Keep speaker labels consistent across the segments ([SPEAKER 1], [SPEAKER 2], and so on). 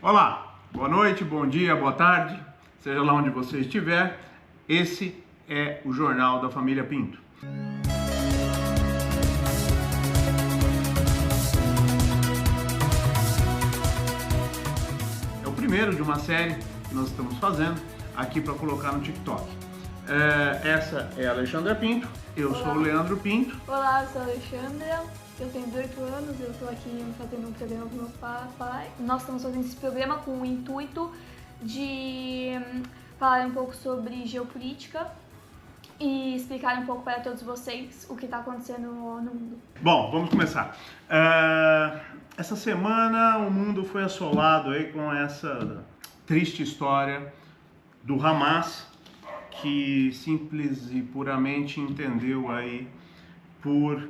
[SPEAKER 1] Olá, boa noite, bom dia, boa tarde, seja lá onde você estiver. Esse é o Jornal da Família Pinto. É o primeiro de uma série que nós estamos fazendo aqui para colocar no TikTok. Essa é a Alexandra Pinto, eu sou o Leandro Pinto.
[SPEAKER 2] Olá, eu sou a Alexandra, eu tenho 18 anos, eu estou aqui fazendo um programa com meu pai. Nós estamos fazendo esse programa com o intuito de falar um pouco sobre geopolítica e explicar um pouco para todos vocês o que está acontecendo no mundo.
[SPEAKER 1] Bom, vamos começar. Essa semana o mundo foi assolado aí com essa triste história do Hamas, que simples e puramente entendeu aí por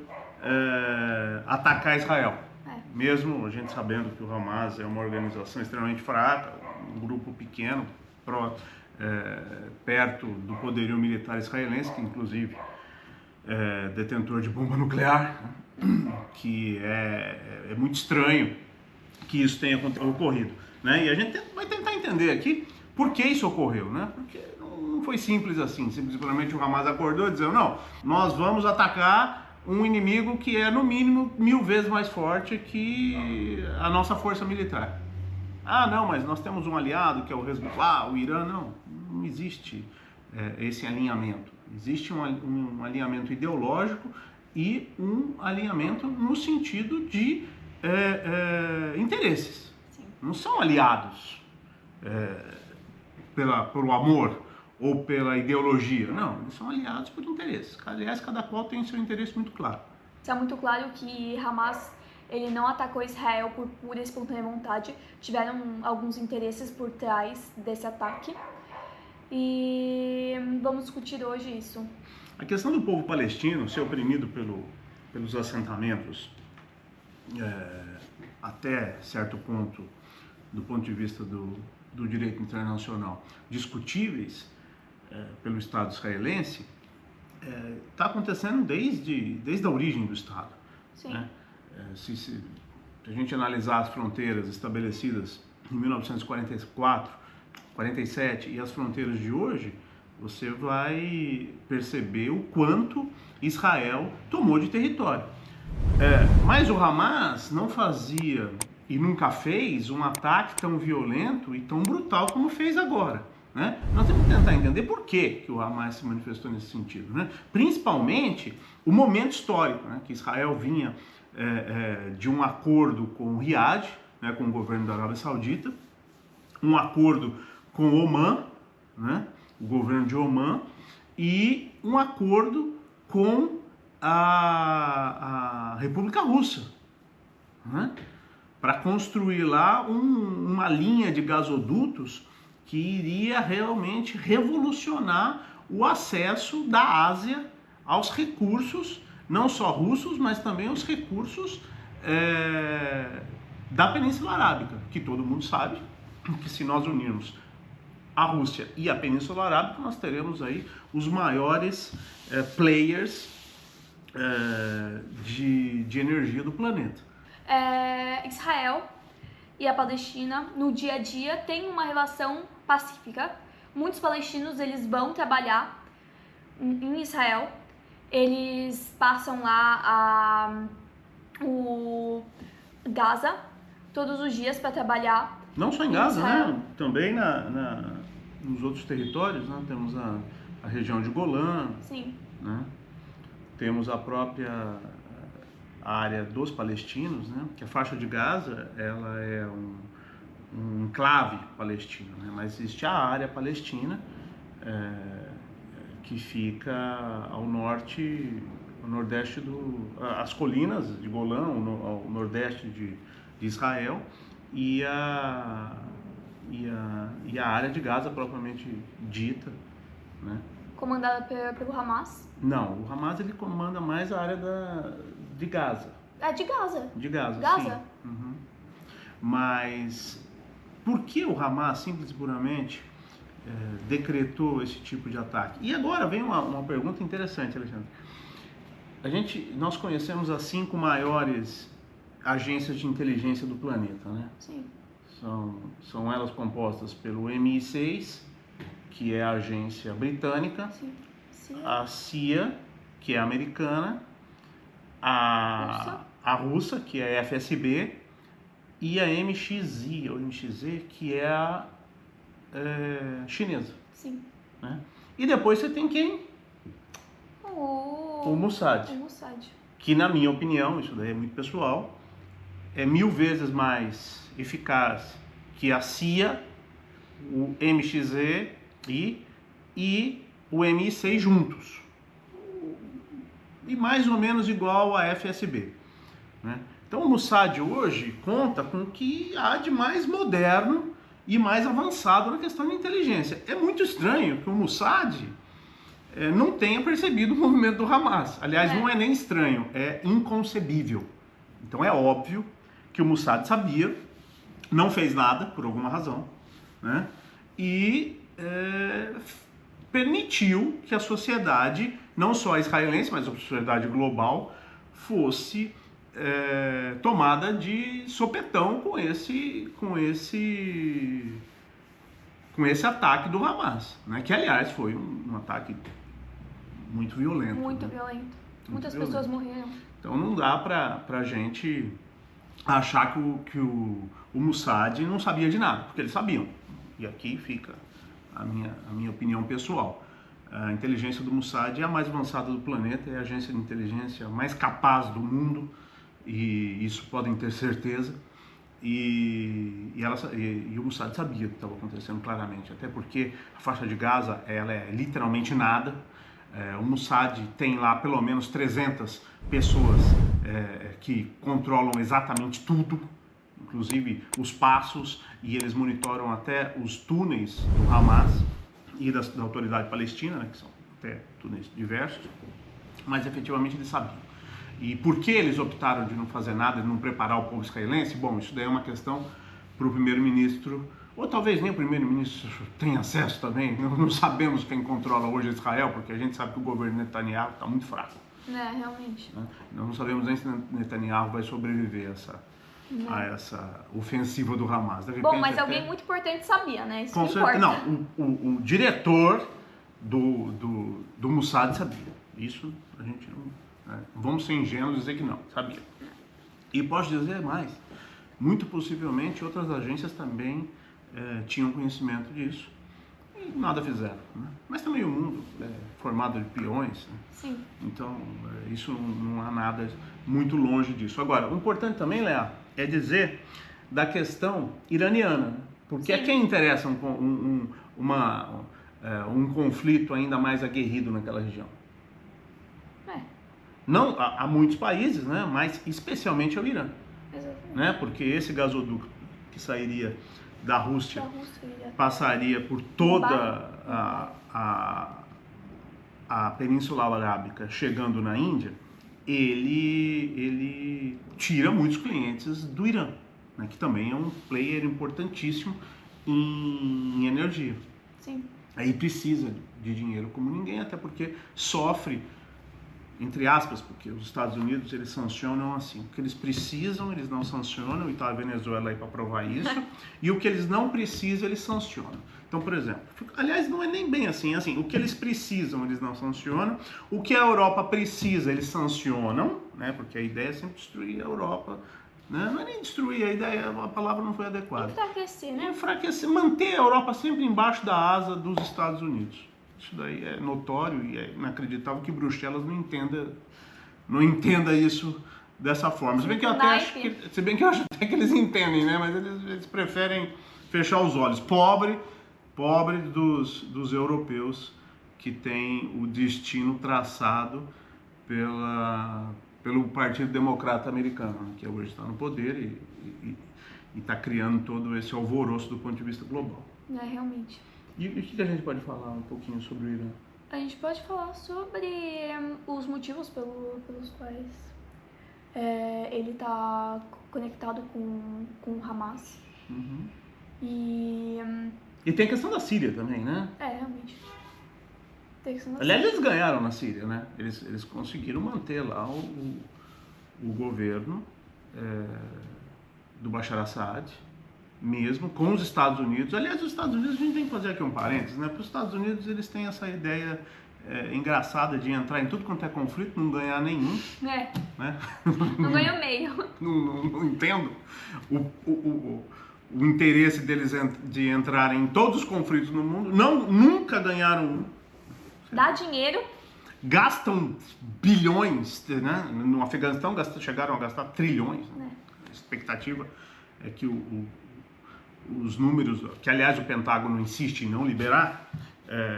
[SPEAKER 1] atacar Israel. Mesmo a gente sabendo que o Hamas é uma organização extremamente fraca, um grupo pequeno, perto do poderio militar israelense, que inclusive é detentor de bomba nuclear, que é muito estranho que isso tenha ocorrido, né? E a gente vai tentar entender aqui por que isso ocorreu, né? Porque não foi simples assim, simplesmente o Hamas acordou e dizendo, não, nós vamos atacar um inimigo que é no mínimo 1000 vezes mais forte que a nossa força militar. Ah, não, mas nós temos um aliado que é o Hezbollah, o Irã. Não existe esse alinhamento. Existe um alinhamento ideológico e um alinhamento no sentido de interesses.
[SPEAKER 2] Sim.
[SPEAKER 1] Não são aliados pelo amor ou pela ideologia. Não, eles são aliados por interesses. Aliás, cada qual tem seu interesse muito claro.
[SPEAKER 2] Está muito claro que Hamas ele não atacou Israel por pura e espontânea vontade. Tiveram alguns interesses por trás desse ataque. E vamos discutir hoje isso.
[SPEAKER 1] A questão do povo palestino ser oprimido pelos assentamentos, até certo ponto, do ponto de vista do direito internacional, discutíveis pelo Estado israelense, está acontecendo desde a origem do Estado.
[SPEAKER 2] Sim.
[SPEAKER 1] Né? Se a gente analisar as fronteiras estabelecidas em 1944, 47 e as fronteiras de hoje, você vai perceber o quanto Israel tomou de território. Mas o Hamas não fazia e nunca fez um ataque tão violento e tão brutal como fez agora, né? Nós temos que tentar entender por que o Hamas se manifestou nesse sentido, né? Principalmente o momento histórico, né? Que Israel vinha de um acordo com o Riad, né? Com o governo da Arábia Saudita, um acordo com o Omã, né? O governo de Omã, e um acordo com a República Russa, né? Para construir lá uma linha de gasodutos que iria realmente revolucionar o acesso da Ásia aos recursos, não só russos, mas também os recursos da Península Arábica, que todo mundo sabe que se nós unirmos a Rússia e a Península Arábica, nós teremos aí os maiores players de energia do planeta.
[SPEAKER 2] Israel e a Palestina, no dia a dia, têm uma relação pacífica. Muitos palestinos, eles vão trabalhar em Israel. Eles passam lá o Gaza todos os dias para trabalhar.
[SPEAKER 1] Não só em Gaza, né? Também nos outros territórios, né? Temos a região de Golã.
[SPEAKER 2] Sim.
[SPEAKER 1] Né? Temos a própria área dos palestinos, né? Que a faixa de Gaza ela é um enclave palestino, né? Mas existe a área palestina que fica ao norte, ao nordeste as colinas de Golã, ao nordeste de Israel, e a área de Gaza propriamente dita, né?
[SPEAKER 2] Comandada pelo Hamas?
[SPEAKER 1] Não, o Hamas ele comanda mais a área de Gaza.
[SPEAKER 2] De Gaza.
[SPEAKER 1] De Gaza,
[SPEAKER 2] Gaza?
[SPEAKER 1] sim. Uhum. Mas por que o Hamas simples e puramente decretou esse tipo de ataque? E agora vem uma pergunta interessante, Alexandre. Nós conhecemos as 5 maiores agências de inteligência do planeta, né?
[SPEAKER 2] Sim.
[SPEAKER 1] São elas compostas pelo MI6, que é a agência britânica,
[SPEAKER 2] Sim. Sim.
[SPEAKER 1] a CIA, que é americana, a russa, que é a FSB, e a MXI, ou MXZ, que é a chinesa.
[SPEAKER 2] Sim.
[SPEAKER 1] Né? E depois você tem quem? O Mossad.
[SPEAKER 2] O Mossad.
[SPEAKER 1] Que, na minha opinião, isso daí é muito pessoal, é 1000 vezes mais eficaz que a CIA, o MXZ e o MI6 juntos. E mais ou menos igual a FSB. Né? Então o Mossad hoje conta com o que há de mais moderno e mais avançado na questão de inteligência. É muito estranho que o Mossad não tenha percebido o movimento do Hamas. Aliás, não é nem estranho, é inconcebível. Então é óbvio que o Mossad sabia, não fez nada, por alguma razão, né? E permitiu que a sociedade, não só a israelense, mas a sociedade global, fosse tomada de sopetão com esse ataque do Hamas, né? Que, aliás, foi um ataque muito violento.
[SPEAKER 2] Muito
[SPEAKER 1] né?
[SPEAKER 2] violento. Muitas
[SPEAKER 1] violento.
[SPEAKER 2] pessoas morreram.
[SPEAKER 1] Então não dá pra gente achar que o Mossad não sabia de nada, porque eles sabiam. E aqui fica a minha opinião pessoal. A inteligência do Mossad é a mais avançada do planeta, é a agência de inteligência mais capaz do mundo, e isso podem ter certeza. E o Mossad sabia o que estava acontecendo claramente, até porque a faixa de Gaza ela é literalmente nada. O Mossad tem lá pelo menos 300 pessoas que controlam exatamente tudo, inclusive os passos, e eles monitoram até os túneis do Hamas e da autoridade palestina, né, que são até túneis diversos, mas efetivamente eles sabiam. E por que eles optaram de não fazer nada, de não preparar o povo israelense? Bom, isso daí é uma questão para o primeiro-ministro, ou talvez nem o primeiro-ministro tenha acesso também. Não sabemos quem controla hoje Israel, porque a gente sabe que o governo Netanyahu está muito fraco.
[SPEAKER 2] Realmente.
[SPEAKER 1] Né? Nós não sabemos nem se Netanyahu vai sobreviver a essa ofensiva do Hamas. De repente,
[SPEAKER 2] bom, mas alguém muito importante sabia, né? Isso que importa.
[SPEAKER 1] Não, o diretor do Mossad sabia. Isso a gente não... Vamos ser ingênuos e dizer que não, sabia. E posso dizer mais, muito possivelmente outras agências também tinham conhecimento disso e nada fizeram. Né? Mas também o mundo é formado de peões, né?
[SPEAKER 2] Sim.
[SPEAKER 1] Então isso não há nada muito longe disso. Agora, o importante também, Léa, é dizer da questão iraniana, né? Porque a quem interessa um conflito ainda mais aguerrido naquela região? Não, há muitos países, né, mas especialmente ao Irã.
[SPEAKER 2] Exatamente.
[SPEAKER 1] Né, porque esse gasoduto que sairia da Rússia passaria por toda a Península Arábica, chegando na Índia, ele tira muitos clientes do Irã, né, que também é um player importantíssimo em energia.
[SPEAKER 2] Sim.
[SPEAKER 1] Aí precisa de dinheiro como ninguém, até porque sofre, entre aspas, porque os Estados Unidos eles sancionam assim, o que eles precisam eles não sancionam, e está a Venezuela aí para provar isso, e o que eles não precisam eles sancionam. Então, por exemplo, aliás, não é nem bem assim, o que eles precisam eles não sancionam, o que a Europa precisa eles sancionam, né, porque a ideia é sempre destruir a Europa, né? Não é nem destruir, a palavra não foi adequada.
[SPEAKER 2] Enfraquecer, né?
[SPEAKER 1] Enfraquecer, manter a Europa sempre embaixo da asa dos Estados Unidos. Isso daí é notório e é inacreditável que Bruxelas não entenda isso dessa forma. Se bem que eu acho até que eles entendem, né? Mas eles preferem fechar os olhos. Pobre dos europeus que têm o destino traçado pelo Partido Democrata Americano, que hoje está no poder e está criando todo esse alvoroço do ponto de vista global.
[SPEAKER 2] Realmente.
[SPEAKER 1] E o que a gente pode falar um pouquinho sobre o Irã?
[SPEAKER 2] A gente pode falar sobre os motivos pelos quais ele está conectado com o Hamas.
[SPEAKER 1] Uhum.
[SPEAKER 2] E
[SPEAKER 1] tem a questão da Síria também, né?
[SPEAKER 2] Realmente. Tem a questão da
[SPEAKER 1] Aliás,
[SPEAKER 2] Síria.
[SPEAKER 1] eles ganharam na Síria, né? Eles conseguiram manter lá o governo do Bashar Assad, mesmo com os Estados Unidos. Aliás, os Estados Unidos, a gente tem que fazer aqui um parênteses, né? Para os Estados Unidos, eles têm essa ideia engraçada de entrar em tudo quanto é conflito, não ganhar nenhum.
[SPEAKER 2] É.
[SPEAKER 1] Né?
[SPEAKER 2] Não ganha meio.
[SPEAKER 1] Não entendo o interesse deles de entrarem em todos os conflitos no mundo. Nunca ganharam um.
[SPEAKER 2] Dá dinheiro.
[SPEAKER 1] Gastam bilhões, né? No Afeganistão chegaram a gastar trilhões. Né? A expectativa é que os números, que aliás o Pentágono insiste em não liberar,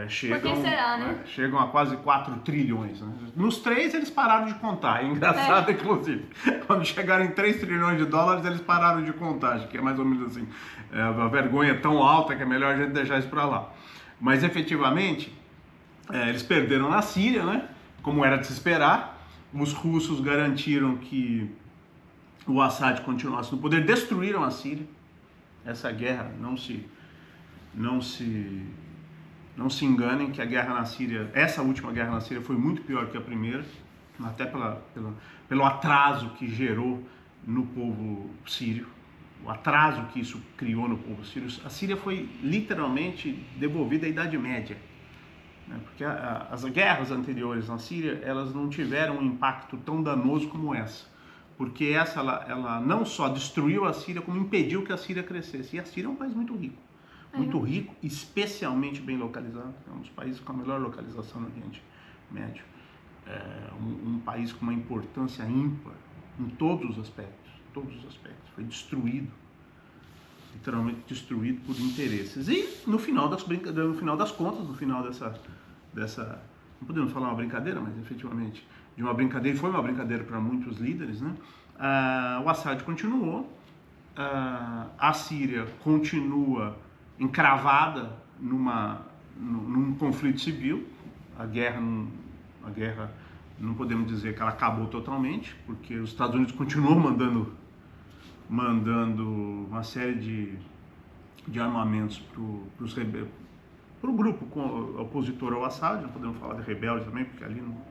[SPEAKER 1] chegam a quase 4 trilhões. Né? Nos 3 eles pararam de contar, é engraçado inclusive. Quando chegaram em 3 trilhões de dólares eles pararam de contar, acho que é mais ou menos assim. A vergonha é tão alta que é melhor a gente deixar isso para lá. Mas efetivamente eles perderam na Síria, né? Como era de se esperar. Os russos garantiram que o Assad continuasse no poder, destruíram a Síria. Essa guerra, não se enganem que a guerra na Síria, essa última guerra na Síria foi muito pior que a primeira, até pelo atraso que gerou no povo sírio, o atraso que isso criou no povo sírio. A Síria foi literalmente devolvida à Idade Média, né? Porque as guerras anteriores na Síria, elas não tiveram um impacto tão danoso como essa. Porque essa, ela não só destruiu a Síria, como impediu que a Síria crescesse. E a Síria é um país muito rico. Muito rico, especialmente bem localizado. É um dos países com a melhor localização no Oriente Médio. É um país com uma importância ímpar em todos os aspectos. Todos os aspectos. Foi destruído. Literalmente destruído por interesses. E no final das contas, no final dessa não podemos falar uma brincadeira, mas efetivamente de uma brincadeira, e foi uma brincadeira para muitos líderes, né? O Assad continuou, a Síria continua encravada num conflito civil. A guerra não podemos dizer que ela acabou totalmente, porque os Estados Unidos continuam mandando uma série de armamentos para o grupo opositor ao Assad. Não podemos falar de rebelde também, porque ali não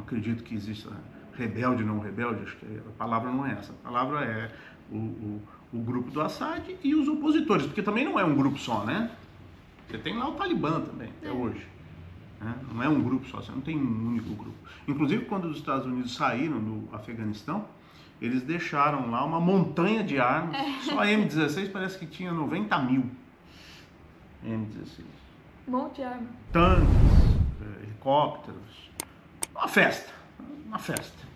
[SPEAKER 1] acredito que exista rebelde ou não rebelde, acho que a palavra não é essa. A palavra é o grupo do Assad e os opositores, porque também não é um grupo só, né? Você tem lá o Talibã também, até hoje. Né? Não é um grupo só, você não tem um único grupo. Inclusive, quando os Estados Unidos saíram do Afeganistão, eles deixaram lá uma montanha de armas. Só a M16 parece que tinha 90 mil M16.
[SPEAKER 2] Monte de arma.
[SPEAKER 1] Tanques, helicópteros. Uma festa.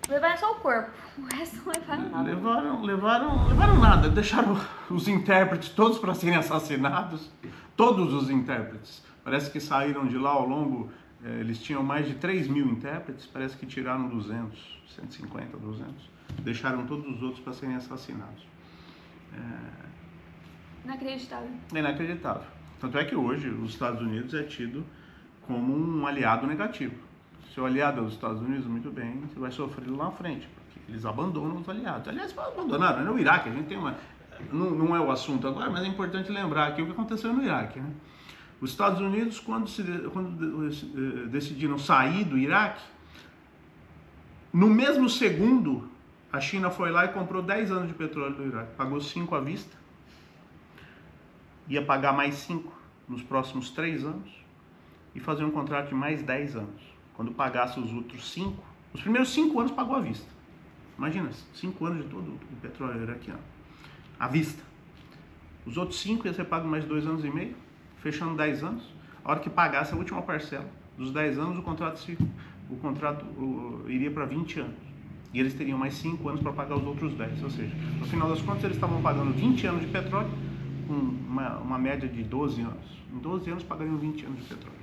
[SPEAKER 2] Levaram só o corpo, o resto não levaram nada.
[SPEAKER 1] Levaram nada, deixaram os intérpretes todos para serem assassinados, todos os intérpretes. Parece que saíram de lá ao longo, eles tinham mais de 3 mil intérpretes, parece que tiraram 200, 150, 200. Deixaram todos os outros para serem assassinados.
[SPEAKER 2] Inacreditável.
[SPEAKER 1] É inacreditável. Tanto é que hoje os Estados Unidos é tido como um aliado negativo. Seu aliado é os Estados Unidos, muito bem, você vai sofrer lá na frente, porque eles abandonam os aliados. Aliás, abandonaram, né? No Iraque, a gente tem uma... Não é o assunto agora, mas é importante lembrar aqui o que aconteceu no Iraque, né? Os Estados Unidos, quando decidiram sair do Iraque, no mesmo segundo, a China foi lá e comprou 10 anos de petróleo do Iraque. Pagou 5 à vista, ia pagar mais 5 nos próximos 3 anos e fazer um contrato de mais 10 anos. Quando pagasse os outros 5, os primeiros 5 anos pagou à vista. Imagina, 5 anos de todo o petróleo iraquiano. À vista. Os outros 5 ia ser pago mais 2 anos e meio, fechando 10 anos. A hora que pagasse a última parcela dos 10 anos, o contrato iria para 20 anos. E eles teriam mais 5 anos para pagar os outros 10. Ou seja, no final das contas, eles estavam pagando 20 anos de petróleo com uma média de 12 anos. Em 12 anos, pagariam 20 anos de petróleo.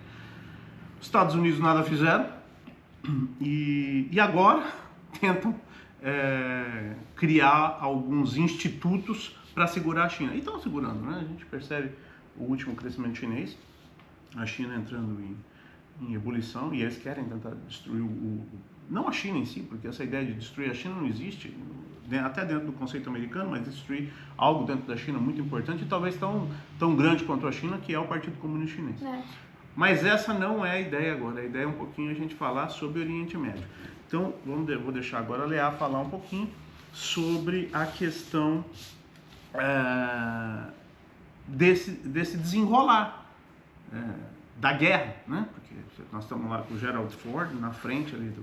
[SPEAKER 1] Os Estados Unidos nada fizeram e agora tentam criar alguns institutos para segurar a China. E estão segurando, né? A gente percebe o último crescimento chinês, a China entrando em ebulição, e eles querem tentar destruir não a China em si, porque essa ideia de destruir a China não existe, até dentro do conceito americano, mas destruir algo dentro da China muito importante e talvez tão grande quanto a China, que é o Partido Comunista Chinês. Mas essa não é a ideia agora. A ideia é um pouquinho a gente falar sobre o Oriente Médio. Então, vou deixar agora a Leá falar um pouquinho sobre a questão desse desenrolar da guerra, né? Porque nós estamos lá com o Gerald Ford na frente ali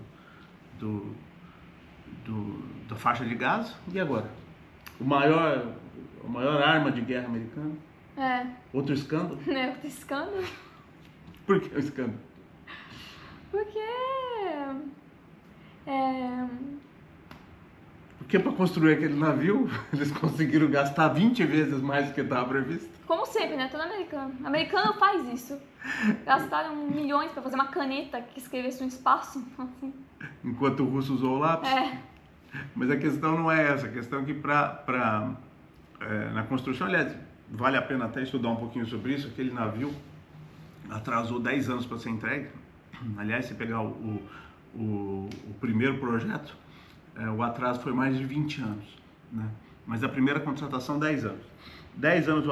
[SPEAKER 1] da faixa de Gaza, e agora? A maior arma de guerra americana? Outro escândalo?
[SPEAKER 2] Outro escândalo?
[SPEAKER 1] Por que o escândalo?
[SPEAKER 2] Porque
[SPEAKER 1] para construir aquele navio, eles conseguiram gastar 20 vezes mais do que estava previsto.
[SPEAKER 2] Como sempre, né? Todo americano. Americano faz isso. Gastaram milhões para fazer uma caneta que escrevesse um espaço. Assim.
[SPEAKER 1] Enquanto o russo usou o lápis? Mas a questão não é essa. A questão é que na construção, aliás, vale a pena até estudar um pouquinho sobre isso. Aquele navio atrasou 10 anos para ser entregue. Aliás, se pegar o primeiro projeto, o atraso foi mais de 20 anos, né? Mas a primeira contratação, 10 anos. 10 anos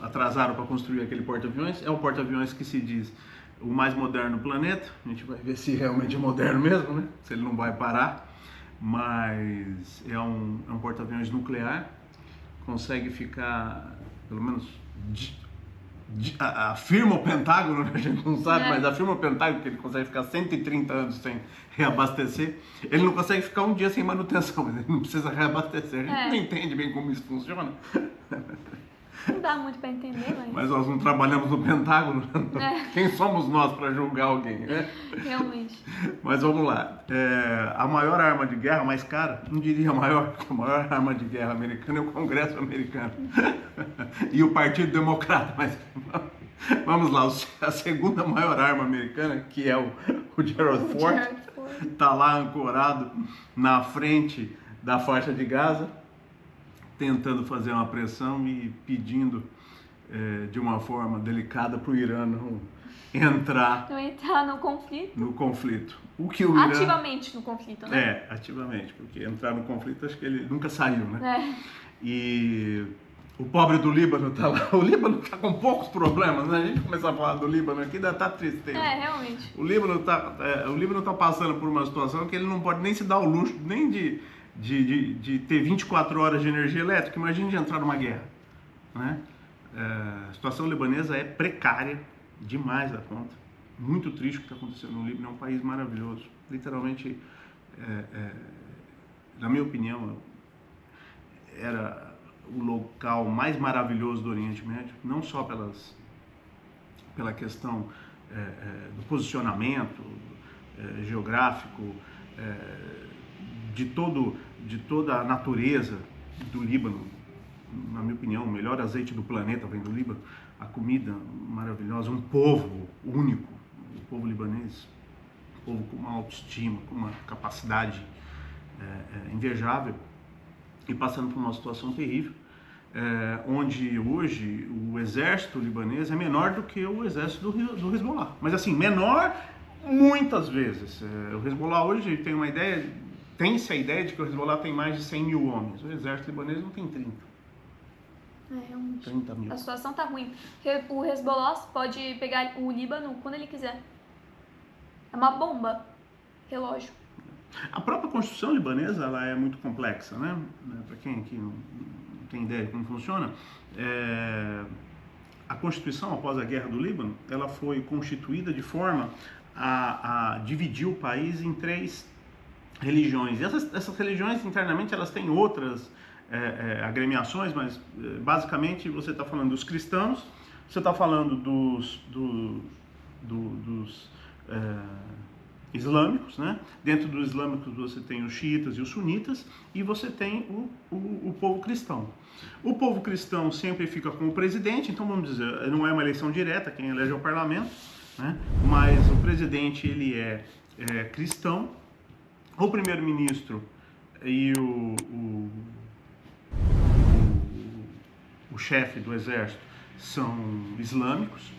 [SPEAKER 1] atrasaram para construir aquele porta-aviões. É um porta-aviões que se diz o mais moderno do planeta. A gente vai ver se realmente é moderno mesmo, né? Se ele não vai parar. Mas é um porta-aviões nuclear. Consegue ficar, pelo menos, afirma o Pentágono, a gente não sabe, mas afirma o Pentágono que ele consegue ficar 130 anos sem reabastecer. Ele não consegue ficar um dia sem manutenção, mas ele não precisa reabastecer. A gente não entende bem como isso funciona.
[SPEAKER 2] Não dá muito para entender,
[SPEAKER 1] mas nós não trabalhamos no Pentágono. Quem somos nós para julgar alguém, né?
[SPEAKER 2] Realmente.
[SPEAKER 1] Mas vamos lá. A maior arma de guerra mais cara, não diria maior, porque a maior arma de guerra americana é o Congresso americano e o Partido Democrata. Mas vamos lá, a segunda maior arma americana, que é o Gerald Ford, está lá ancorado na frente da faixa de Gaza, tentando fazer uma pressão e pedindo de uma forma delicada para o Irã não entrar no conflito. O que o Irã...
[SPEAKER 2] Ativamente no conflito, né?
[SPEAKER 1] Ativamente, porque entrar no conflito acho que ele nunca saiu, né? E o pobre do Líbano está lá. O Líbano está com poucos problemas, né? A gente começar a falar do Líbano aqui, ainda está tristeza.
[SPEAKER 2] Realmente.
[SPEAKER 1] O Líbano tá passando por uma situação que ele não pode nem se dar o luxo, nem de ter 24 horas de energia elétrica. Imagine de entrar numa guerra, né? A situação libanesa é precária demais da conta. Muito triste o que está acontecendo no Líbano. É um país maravilhoso. Literalmente, na minha opinião, era o local mais maravilhoso do Oriente Médio, não só pela questão do posicionamento geográfico, de toda a natureza do Líbano. Na minha opinião, o melhor azeite do planeta vem do Líbano, a comida maravilhosa, um povo único, o povo libanês, um povo com uma autoestima, com uma capacidade invejável, e passando por uma situação terrível, onde hoje o exército libanês é menor do que o exército do Hezbollah. Mas assim, menor muitas vezes. O Hezbollah hoje tem-se a ideia de que o Hezbollah tem mais de 100 mil homens. O exército libanês não tem 30.
[SPEAKER 2] Realmente.
[SPEAKER 1] 30 mil.
[SPEAKER 2] A situação tá ruim. O Hezbollah pode pegar o Líbano quando ele quiser. É uma bomba. Relógio.
[SPEAKER 1] A própria Constituição libanesa ela é muito complexa, né? Para quem aqui não tem ideia de como funciona, a Constituição, após a Guerra do Líbano, ela foi constituída de forma a dividir o país em 3 religiões. E essas religiões, internamente, elas têm outras agremiações, mas basicamente você está falando dos cristãos, você está falando dos islâmicos, né? Dentro dos islâmicos você tem os xiitas e os sunitas, e você tem o povo cristão. O povo cristão sempre fica com o presidente, então vamos dizer, não é uma eleição direta, quem elege é o parlamento, né? Mas o presidente ele é cristão, o primeiro-ministro e o chefe do exército são islâmicos.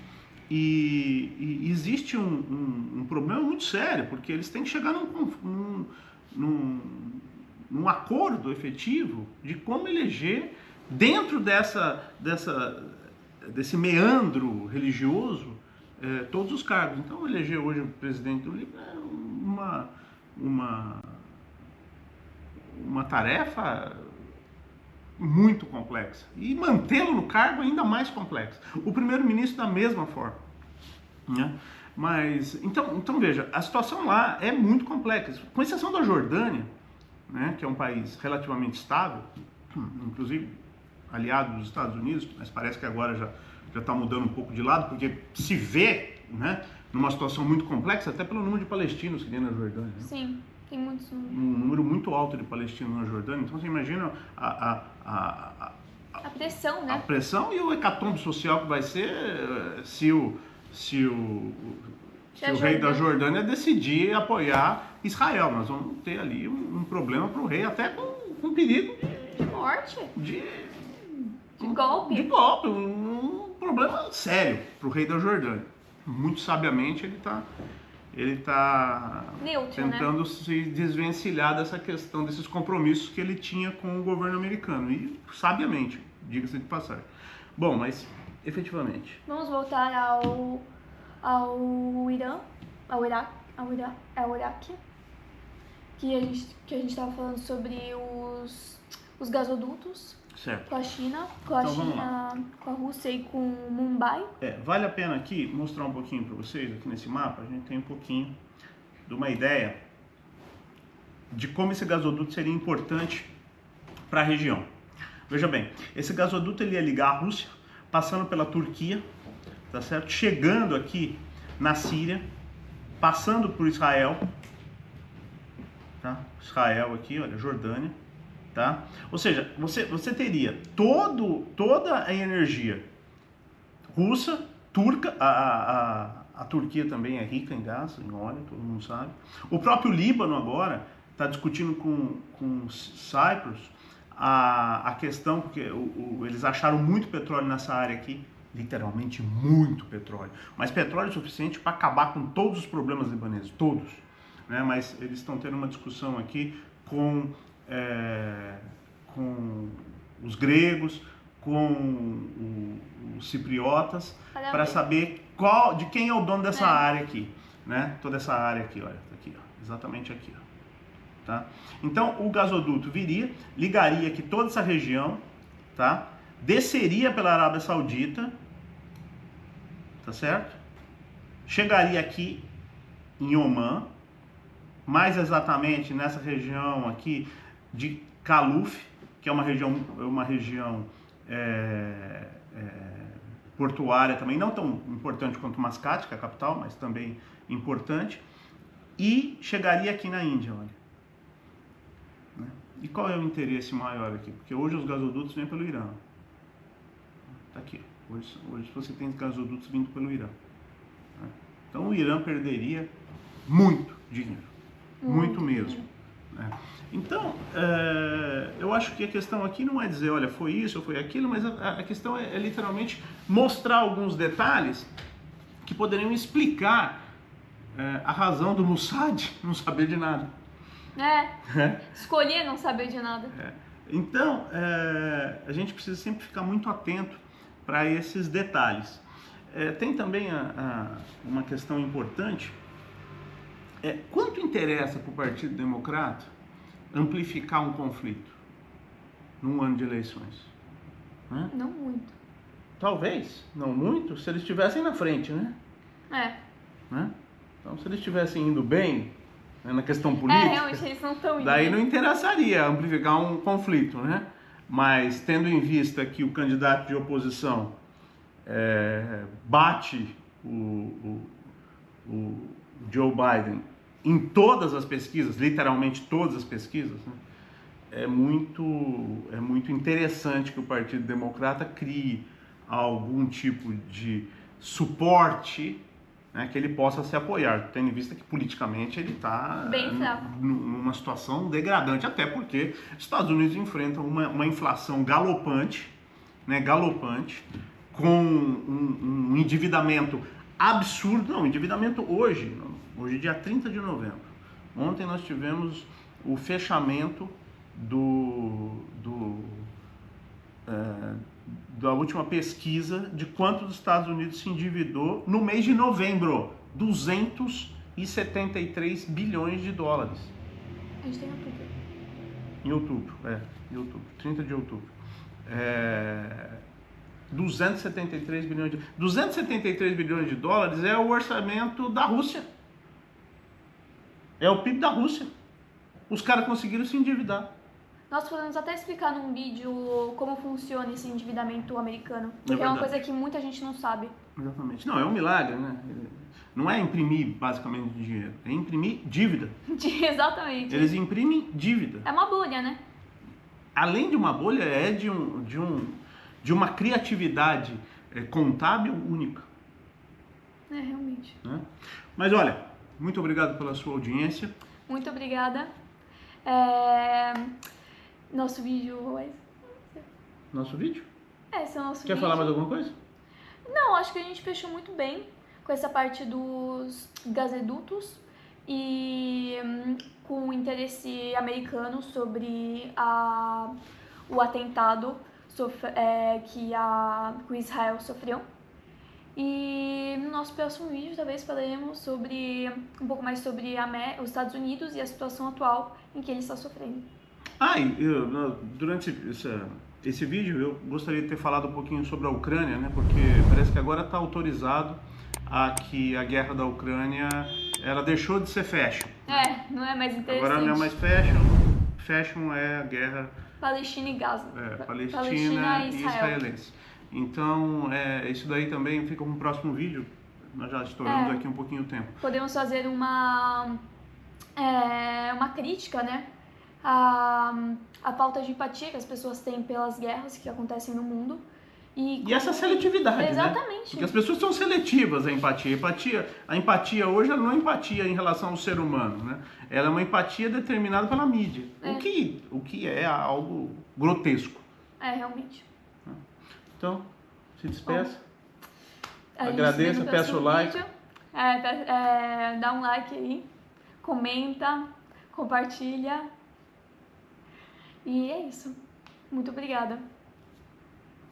[SPEAKER 1] E existe um problema muito sério, porque eles têm que chegar num acordo efetivo de como eleger, dentro desse meandro religioso, todos os cargos. Então, eleger hoje o presidente do Líbano é uma tarefa muito complexa. E mantê-lo no cargo ainda mais complexa. O primeiro-ministro da mesma forma. Né? Mas, então veja, a situação lá é muito complexa. Com exceção da Jordânia, né, que é um país relativamente estável, inclusive aliado dos Estados Unidos, mas parece que agora já está mudando um pouco de lado, porque se vê, né, numa situação muito complexa, até pelo número de palestinos que tem na Jordânia. Né?
[SPEAKER 2] Sim, tem muitos números.
[SPEAKER 1] Um número muito alto de palestinos na Jordânia. Então você imagina
[SPEAKER 2] a pressão, né?
[SPEAKER 1] A pressão e o hecatombe social que vai ser se o rei da Jordânia decidir apoiar Israel. Nós vamos ter ali um problema para o rei, até com perigo
[SPEAKER 2] de morte.
[SPEAKER 1] De
[SPEAKER 2] golpe.
[SPEAKER 1] De golpe, um problema sério para o rei da Jordânia. Muito sabiamente ele tá
[SPEAKER 2] neutro,
[SPEAKER 1] tentando,
[SPEAKER 2] né?
[SPEAKER 1] Se desvencilhar dessa questão, desses compromissos que ele tinha com o governo americano. E sabiamente, diga-se de passagem. Bom, mas efetivamente.
[SPEAKER 2] Vamos voltar ao Irã, ao Iraque, que a gente estava falando sobre os gasodutos.
[SPEAKER 1] Certo.
[SPEAKER 2] Com a China, com a Rússia e com Mumbai.
[SPEAKER 1] Vale a pena aqui mostrar um pouquinho para vocês, aqui nesse mapa, a gente tem um pouquinho de uma ideia de como esse gasoduto seria importante para a região. Veja bem, esse gasoduto ele ia ligar a Rússia, passando pela Turquia, tá certo? Chegando aqui na Síria, passando por Israel, tá? Israel aqui, olha, Jordânia. Tá? Ou seja, você teria toda a energia russa, turca, a Turquia também é rica em gás, em óleo, todo mundo sabe. O próprio Líbano agora está discutindo com Cyprus a questão, porque eles acharam muito petróleo nessa área aqui, literalmente muito petróleo, mas petróleo suficiente para acabar com todos os problemas libaneses, todos. Né? Mas eles estão tendo uma discussão aqui com os gregos, com os cipriotas, para saber de quem é o dono dessa área aqui, né? Toda essa área aqui, olha, aqui, ó, exatamente aqui, ó, tá? Então o gasoduto viria, ligaria aqui toda essa região, tá? Desceria pela Arábia Saudita, tá certo? Chegaria aqui em Omã, mais exatamente nessa região aqui de Caluf, que é uma região portuária também, não tão importante quanto Mascate, que é a capital, mas também importante, e chegaria aqui na Índia, olha. Né? E qual é o interesse maior aqui? Porque hoje os gasodutos vêm pelo Irã. Tá aqui, hoje você tem gasodutos vindo pelo Irã. Né? Então o Irã perderia muito dinheiro, muito mesmo. Né? Então, eu acho que a questão aqui não é dizer, olha, foi isso ou foi aquilo, mas a questão é literalmente mostrar alguns detalhes que poderiam explicar a razão do Mossad não saber de nada.
[SPEAKER 2] Escolher não saber de nada.
[SPEAKER 1] Então, a gente precisa sempre ficar muito atento para esses detalhes. Tem também uma questão importante, quanto interessa para o Partido Democrata amplificar um conflito num ano de eleições? Né?
[SPEAKER 2] Não muito.
[SPEAKER 1] Talvez, não muito, se eles estivessem na frente, né? Né? Então, se eles estivessem indo bem, né, na questão política,
[SPEAKER 2] realmente eles não estão indo.
[SPEAKER 1] Daí não interessaria amplificar um conflito, né? Mas tendo em vista que o candidato de oposição bate o Joe Biden em todas as pesquisas, literalmente todas as pesquisas, né? É muito interessante que o Partido Democrata crie algum tipo de suporte, né, que ele possa se apoiar, tendo em vista que politicamente ele está numa situação degradante, até porque os Estados Unidos enfrentam uma inflação galopante, né, com um endividamento absurdo, não, endividamento hoje, dia 30 de novembro. Ontem nós tivemos o fechamento da última pesquisa de quanto os Estados Unidos se endividou no mês de novembro, 273 bilhões de dólares.
[SPEAKER 2] A gente tem outubro.
[SPEAKER 1] Em outubro, 30 de outubro. 273 bilhões de... 273 bilhões de dólares é o orçamento da Rússia. É o PIB da Rússia. Os caras conseguiram se endividar.
[SPEAKER 2] Nós podemos até explicar num vídeo como funciona esse endividamento americano. Porque é uma coisa que muita gente não sabe.
[SPEAKER 1] Exatamente. Não, é um milagre, né? Não é imprimir basicamente dinheiro, é imprimir dívida.
[SPEAKER 2] Exatamente.
[SPEAKER 1] Eles imprimem dívida.
[SPEAKER 2] É uma bolha, né?
[SPEAKER 1] Além de uma bolha, é de uma criatividade contábil única.
[SPEAKER 2] É, realmente.
[SPEAKER 1] Né? Mas olha, muito obrigado pela sua audiência.
[SPEAKER 2] Muito obrigada. Nosso vídeo...
[SPEAKER 1] Nosso vídeo?
[SPEAKER 2] Esse é o nosso
[SPEAKER 1] Quer
[SPEAKER 2] vídeo.
[SPEAKER 1] falar mais alguma coisa?
[SPEAKER 2] Não, acho que a gente fechou muito bem com essa parte dos gasodutos e com o interesse americano sobre o atentado que o Israel sofreu. E no nosso próximo vídeo talvez falaremos um pouco mais sobre os Estados Unidos e a situação atual em que ele está sofrendo.
[SPEAKER 1] Durante esse vídeo eu gostaria de ter falado um pouquinho sobre a Ucrânia, né? Porque parece que agora está autorizado que a guerra da Ucrânia ela deixou de ser fashion.
[SPEAKER 2] Não é mais interessante.
[SPEAKER 1] Agora não é mais fashion. Fashion é a guerra
[SPEAKER 2] Palestina e Gaza.
[SPEAKER 1] Palestina e israelense. Então, isso daí também fica para um próximo vídeo. Nós já estouramos aqui um pouquinho o tempo.
[SPEAKER 2] Podemos fazer uma crítica, né? A falta de empatia que as pessoas têm pelas guerras que acontecem no mundo. E
[SPEAKER 1] essa seletividade,
[SPEAKER 2] exatamente,
[SPEAKER 1] né? Porque as pessoas são seletivas à empatia. A empatia hoje ela não é empatia em relação ao ser humano, né? Ela é uma empatia determinada pela mídia. O que é algo grotesco.
[SPEAKER 2] Realmente.
[SPEAKER 1] Então, se despeça. Agradeço, peço o like.
[SPEAKER 2] Dá um like aí, comenta, compartilha. E é isso. Muito obrigada.